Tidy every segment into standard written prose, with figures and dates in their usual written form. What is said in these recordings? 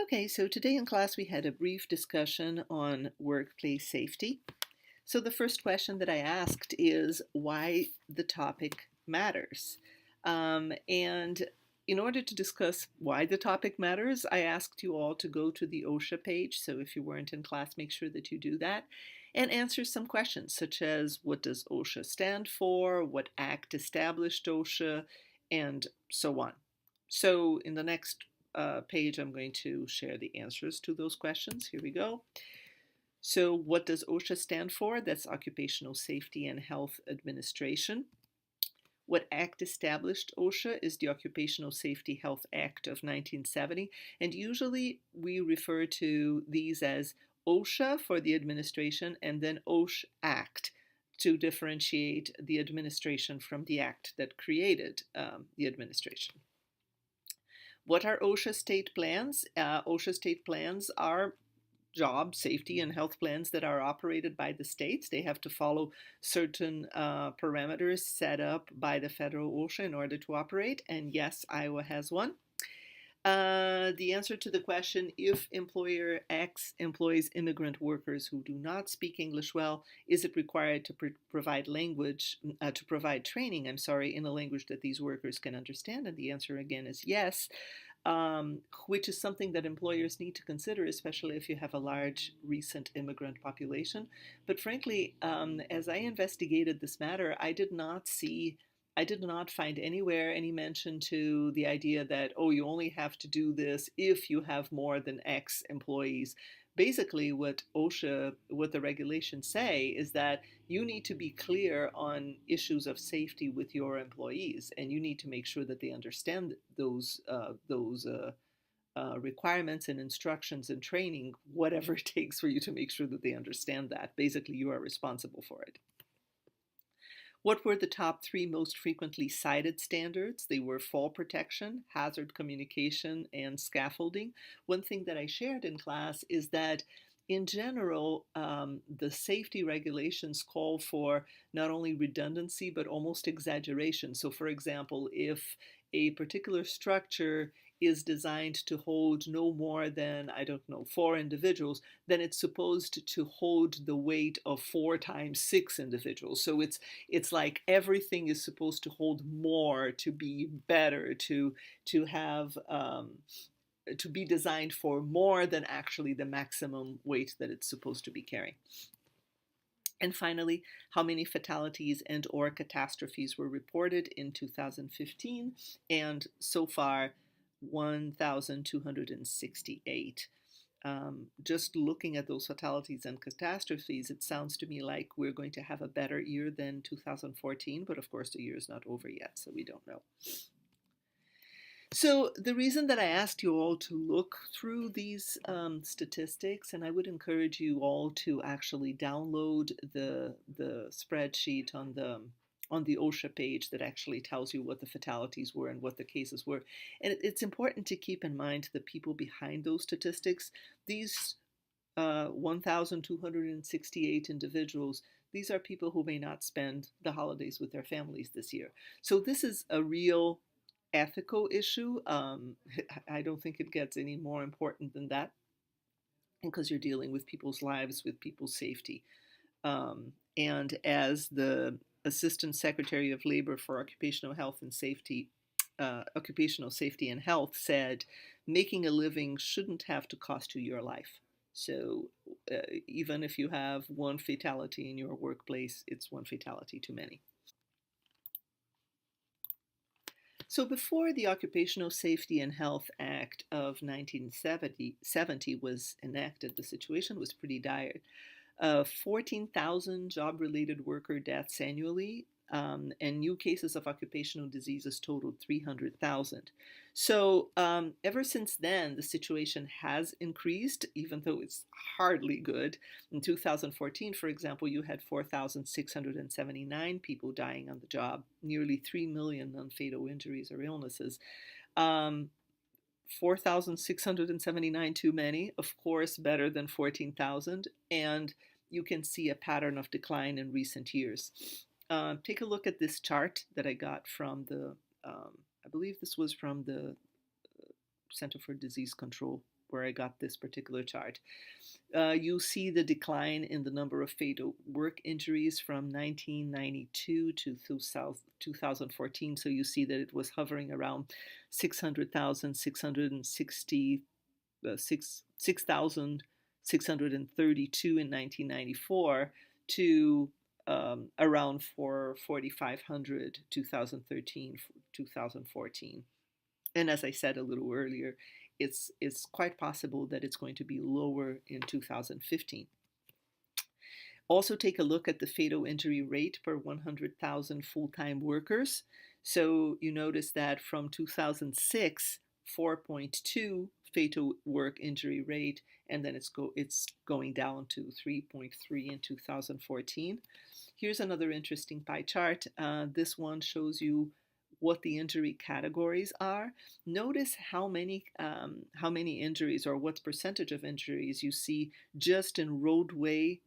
Okay, so today in class we had a brief discussion on workplace safety. So the first question that I asked is why the topic matters. And in order to discuss why the topic matters, I asked you all to go to the OSHA page. So if you weren't in class, make sure that you do that and answer some questions such as what does OSHA stand for, what act established OSHA, and so on. So in the next page, I'm going to share the answers to those questions. Here we go. So what does OSHA stand for? That's Occupational Safety and Health Administration. What act established OSHA is the Occupational Safety Health Act of 1970, and usually we refer to these as OSHA for the administration and then OSH Act to differentiate the administration from the act that created the administration. What are OSHA state plans? OSHA state plans are job safety and health plans that are operated by the states. They have to follow certain parameters set up by the federal OSHA in order to operate. And yes, Iowa has one. The answer to the question, if employer X employs immigrant workers who do not speak English well, is it required to provide training, in a language that these workers can understand? And the answer again is yes. Which is something that employers need to consider, especially if you have a large recent immigrant population. But frankly, as I investigated this matter, I did not find anywhere any mention to the idea that, oh, you only have to do this if you have more than X employees. Basically, what the regulations say is that you need to be clear on issues of safety with your employees, and you need to make sure that they understand those requirements and instructions and training, whatever it takes for you to make sure that they understand that. Basically, you are responsible for it. What were the top 3 most frequently cited standards? They were fall protection, hazard communication, and scaffolding. One thing that I shared in class is that in general, the safety regulations call for not only redundancy, but almost exaggeration. So for example, if a particular structure is designed to hold no more than, 4 individuals, then it's supposed to hold the weight of 4 times 6 individuals. So it's like everything is supposed to hold more, to be better, to have to be designed for more than actually the maximum weight that it's supposed to be carrying. And finally, how many fatalities and or catastrophes were reported in 2015? And so far, 1,268. Just looking at those fatalities and catastrophes, it sounds to me like we're going to have a better year than 2014, but of course the year is not over yet, so we don't know. So the reason that I asked you all to look through these statistics, and I would encourage you all to actually download the spreadsheet on the OSHA page that actually tells you what the fatalities were and what the cases were. And it's important to keep in mind the people behind those statistics. These 1,268 individuals, these are people who may not spend the holidays with their families this year. So this is a real ethical issue. I don't think it gets any more important than that, because you're dealing with people's lives, with people's safety. And as the Assistant Secretary of Labor for Occupational Health and Safety, Occupational Safety and Health said, making a living shouldn't have to cost you your life. So even if you have one fatality in your workplace, it's one fatality too many. So before the Occupational Safety and Health Act of 1970 was enacted, the situation was pretty dire. 14,000 job-related worker deaths annually, and new cases of occupational diseases totaled 300,000. So ever since then, the situation has increased, even though it's hardly good. In 2014, for example, you had 4,679 people dying on the job, nearly 3 million non-fatal injuries or illnesses. 4,679 too many, of course, better than 14,000, and you can see a pattern of decline in recent years. Take a look at this chart that I got from I believe this was from the Center for Disease Control where I got this particular chart. You see the decline in the number of fatal work injuries from 1992 to 2014. So you see that it was hovering around 600,000, 660, 6,632 in 1994 to around 4,500 2013, 2014. And as I said a little earlier, it's quite possible that it's going to be lower in 2015. Also take a look at the fatal injury rate per 100,000 full-time workers. So you notice that from 2006, 4.2 fatal work injury rate, and then it's going down to 3.3 in 2014. Here's another interesting pie chart. This one shows you what the injury categories are. Notice how many injuries, or what percentage of injuries you see just in roadway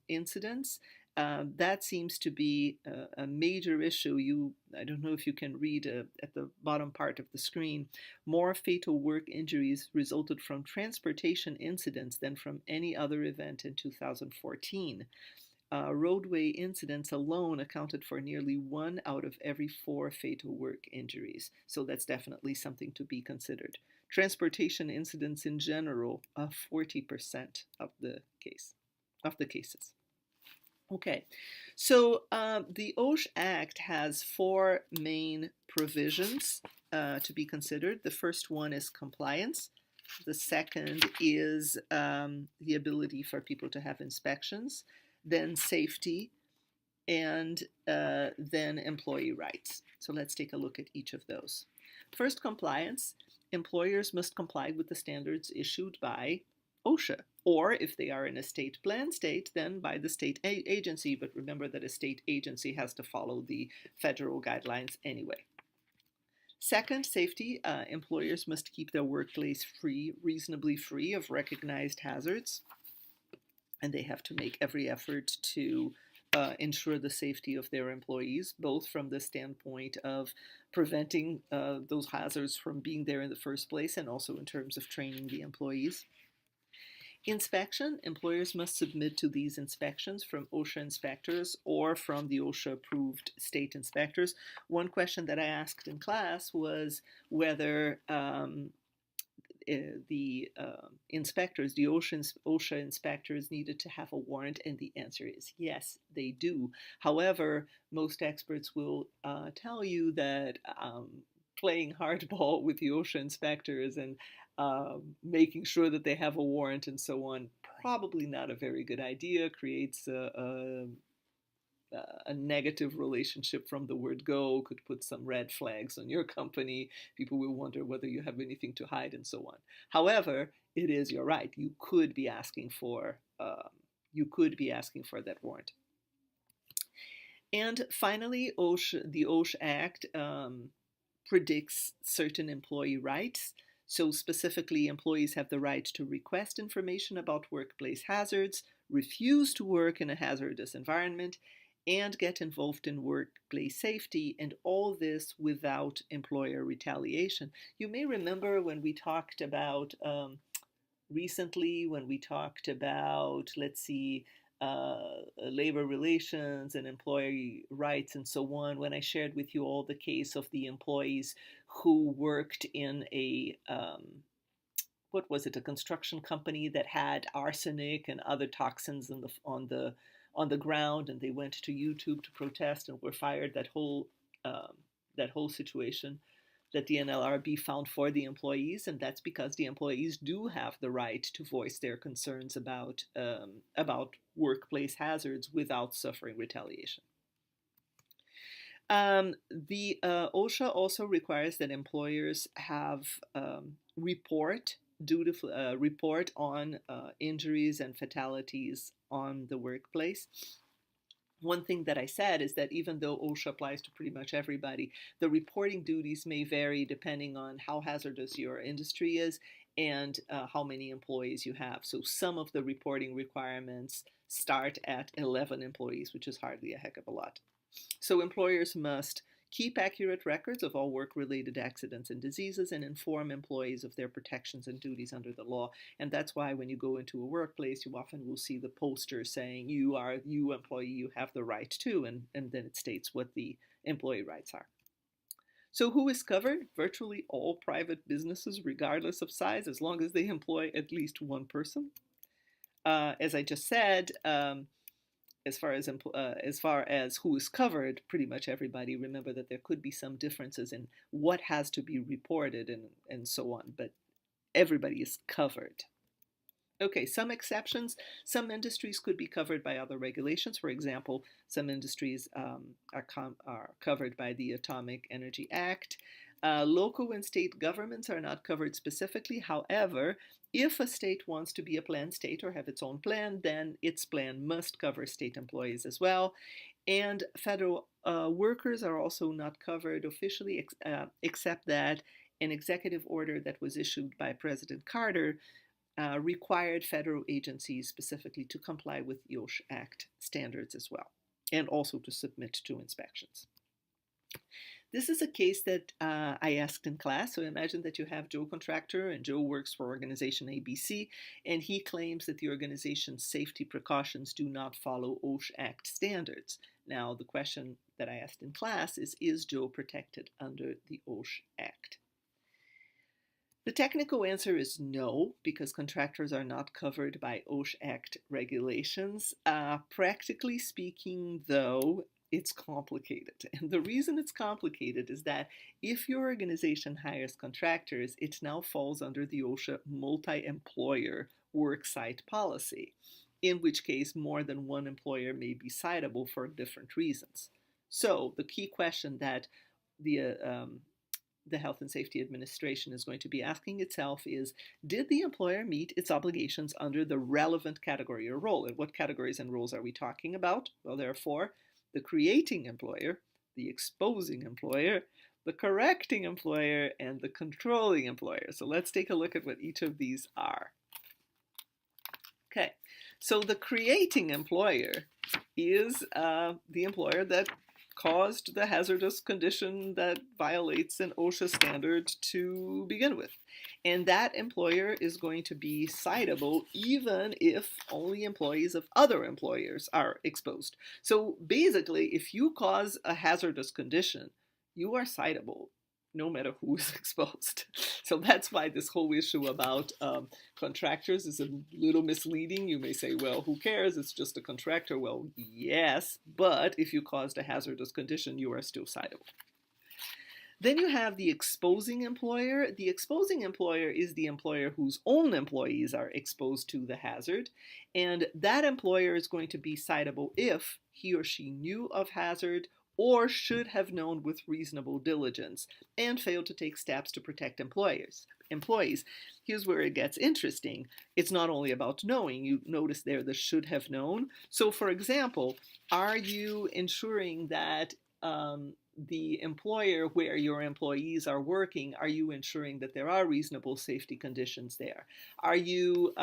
incidents. That seems to be a major issue. I don't know if you can read at the bottom part of the screen. More fatal work injuries resulted from transportation incidents than from any other event in 2014. Roadway incidents alone accounted for nearly 1 out of every 4 fatal work injuries. So that's definitely something to be considered. Transportation incidents in general, 40% of the cases. Okay, so the OSHA Act has 4 main provisions to be considered. The first one is compliance. The second is the ability for people to have inspections, then safety, and then employee rights. So let's take a look at each of those. First, compliance. Employers must comply with the standards issued by OSHA, or if they are in a state plan state, then by the state agency. But remember that a state agency has to follow the federal guidelines anyway. Second, safety. Employers must keep their workplace reasonably free of recognized hazards, and they have to make every effort to ensure the safety of their employees, both from the standpoint of preventing those hazards from being there in the first place, and also in terms of training the employees. Inspection. Employers must submit to these inspections from OSHA inspectors or from the OSHA-approved state inspectors. One question that I asked in class was whether the inspectors, the OSHA inspectors, needed to have a warrant, and the answer is yes, they do. However, most experts will tell you that playing hardball with the OSHA inspectors and making sure that they have a warrant and so on, probably not a very good idea, creates a negative relationship from the word go, could put some red flags on your company. People will wonder whether you have anything to hide and so on. However, you're right, you could be asking for that warrant. And finally, the OSHA Act predicts certain employee rights. So specifically, employees have the right to request information about workplace hazards, refuse to work in a hazardous environment, and get involved in workplace safety, and all this without employer retaliation. You may remember when we talked about recently, labor relations and employee rights and so on, when I shared with you all the case of the employees who worked in a a construction company that had arsenic and other toxins on the ground, and they went to YouTube to protest and were fired. That whole situation that the NLRB found for the employees, and that's because the employees do have the right to voice their concerns about workplace hazards without suffering retaliation. The OSHA also requires that employers have report on injuries and fatalities on the workplace. One thing that I said is that even though OSHA applies to pretty much everybody, the reporting duties may vary depending on how hazardous your industry is and how many employees you have. So some of the reporting requirements start at 11 employees, which is hardly a heck of a lot. So employers must keep accurate records of all work-related accidents and diseases, and inform employees of their protections and duties under the law. And that's why when you go into a workplace, you often will see the poster saying, you employee, you have the right to, and then it states what the employee rights are. So who is covered? Virtually all private businesses, regardless of size, as long as they employ at least one person. As I just said, as far as who is covered, pretty much everybody. Remember that there could be some differences in what has to be reported and so on, but everybody is covered. Okay, some exceptions. Some industries could be covered by other regulations. For example, some industries are covered by the Atomic Energy Act. Local and state governments are not covered specifically. However, if a state wants to be a planned state or have its own plan, then its plan must cover state employees as well. And federal workers are also not covered officially, except that an executive order that was issued by President Carter required federal agencies specifically to comply with the OSHA Act standards as well, and also to submit to inspections. This is a case that I asked in class. So imagine that you have Joe Contractor, and Joe works for organization ABC, and he claims that the organization's safety precautions do not follow OSHA Act standards. Now, the question that I asked in class is Joe protected under the OSHA Act? The technical answer is no, because contractors are not covered by OSHA Act regulations. Practically speaking, though, it's complicated. And the reason it's complicated is that if your organization hires contractors, it now falls under the OSHA multi-employer worksite policy, in which case more than one employer may be citable for different reasons. So the key question that the Health and Safety Administration is going to be asking itself is, did the employer meet its obligations under the relevant category or role? And what categories and roles are we talking about? Well, there are four: the creating employer, the exposing employer, the correcting employer, and the controlling employer. So let's take a look at what each of these are. Okay, so the creating employer is the employer that caused the hazardous condition that violates an OSHA standard to begin with. And that employer is going to be citable even if only employees of other employers are exposed. So basically, if you cause a hazardous condition, you are citable no matter who is exposed. So that's why this whole issue about contractors is a little misleading. You may say, well, who cares? It's just a contractor. Well, yes, but if you caused a hazardous condition, you are still citable. Then you have the exposing employer. The exposing employer is the employer whose own employees are exposed to the hazard, and that employer is going to be citable if he or she knew of hazard or should have known with reasonable diligence and failed to take steps to protect employees. Here's where it gets interesting. It's not only about knowing. You notice there the should have known. So for example, are you ensuring that the employer where your employees are working, are you ensuring that there are reasonable safety conditions there? Are you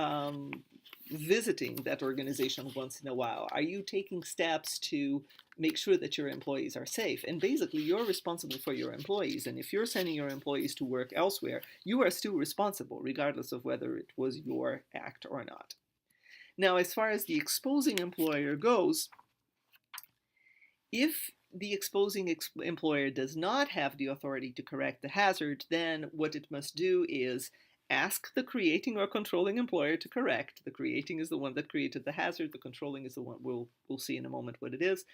visiting that organization once in a while? Are you taking steps to make sure that your employees are safe? And basically, you're responsible for your employees. And if you're sending your employees to work elsewhere, you are still responsible, regardless of whether it was your act or not. Now, as far as the exposing employer goes, if the exposing employer does not have the authority to correct the hazard, then what it must do is ask the creating or controlling employer to correct. The creating is the one that created the hazard. The controlling is the one we'll see in a moment what it is.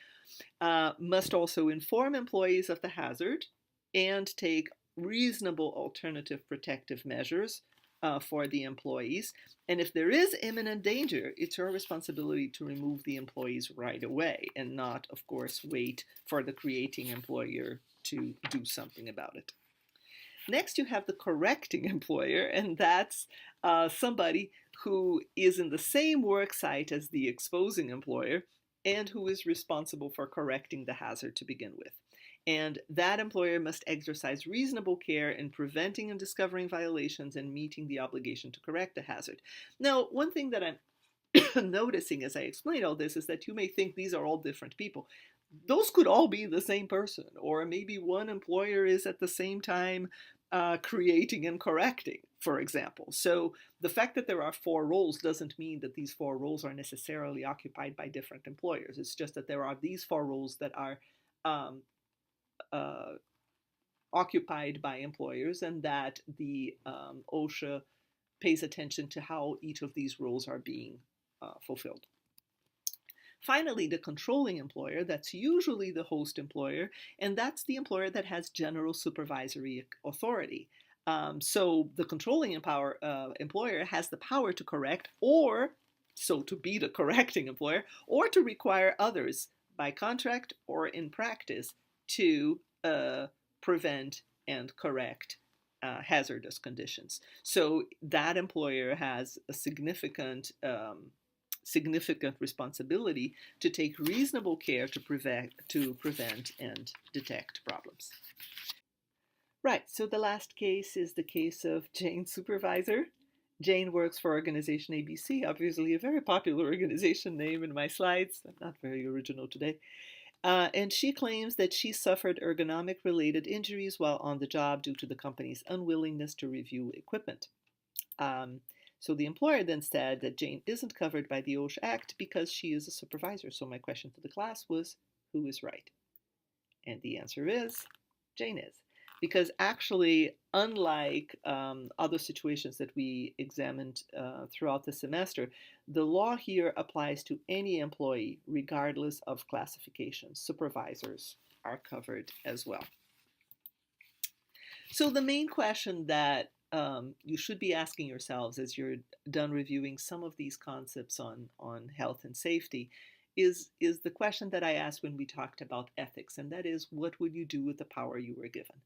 Must also inform employees of the hazard and take reasonable alternative protective measures for the employees. And if there is imminent danger, it's your responsibility to remove the employees right away and not, of course, wait for the creating employer to do something about it. Next, you have the correcting employer, and that's somebody who is in the same work site as the exposing employer and who is responsible for correcting the hazard to begin with. And that employer must exercise reasonable care in preventing and discovering violations and meeting the obligation to correct the hazard. Now, one thing that I'm noticing as I explain all this is that you may think these are all different people. those could all be the same person, or maybe one employer is at the same time creating and correcting, for example. So the fact that there are four roles doesn't mean that these four roles are necessarily occupied by different employers. It's just that there are these four roles that are um, uh, occupied by employers, and that the OSHA pays attention to how each of these roles are being fulfilled. Finally, the controlling employer, that's usually the host employer, and that's the employer that has general supervisory authority. So the controlling employer has the power to correct, or so to be the correcting employer, or to require others by contract or in practice to prevent and correct hazardous conditions. So that employer has a significant responsibility to take reasonable care to prevent and detect problems. Right, so the last case is the case of Jane's supervisor. Jane works for organization ABC, obviously a very popular organization name in my slides. I'm not very original today. And she claims that she suffered ergonomic related injuries while on the job due to the company's unwillingness to review equipment. Um, so the employer then said that Jane isn't covered by the OSHA Act because she is a supervisor. So my question to the class was, who is right? And the answer is, Jane is. Because actually, unlike other situations that we examined throughout the semester, the law here applies to any employee, regardless of classification. Supervisors are covered as well. So the main question that you should be asking yourselves as you're done reviewing some of these concepts on health and safety is the question that I asked when we talked about ethics, and that is, what would you do with the power you were given?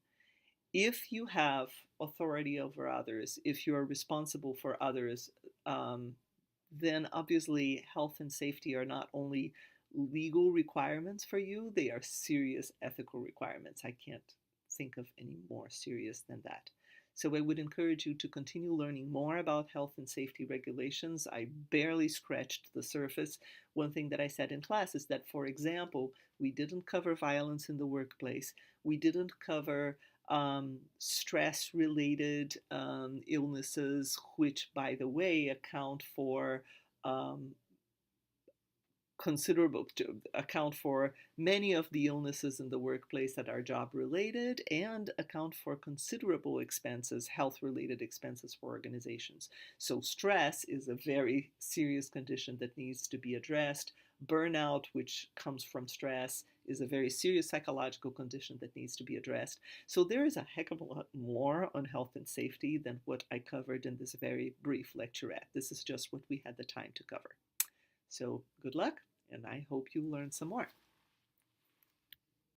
If you have authority over others, if you are responsible for others, then obviously health and safety are not only legal requirements for you, they are serious ethical requirements. I can't think of any more serious than that. So I would encourage you to continue learning more about health and safety regulations. I barely scratched the surface. One thing that I said in class is that, for example, we didn't cover violence in the workplace. We didn't cover stress-related illnesses, which, by the way, account for many of the illnesses in the workplace that are job related, and account for considerable expenses, health related expenses for organizations. So stress is a very serious condition that needs to be addressed. Burnout, which comes from stress, is a very serious psychological condition that needs to be addressed. So there is a heck of a lot more on health and safety than what I covered in this very brief lecturette. This is just what we had the time to cover. So good luck, and I hope you learn some more.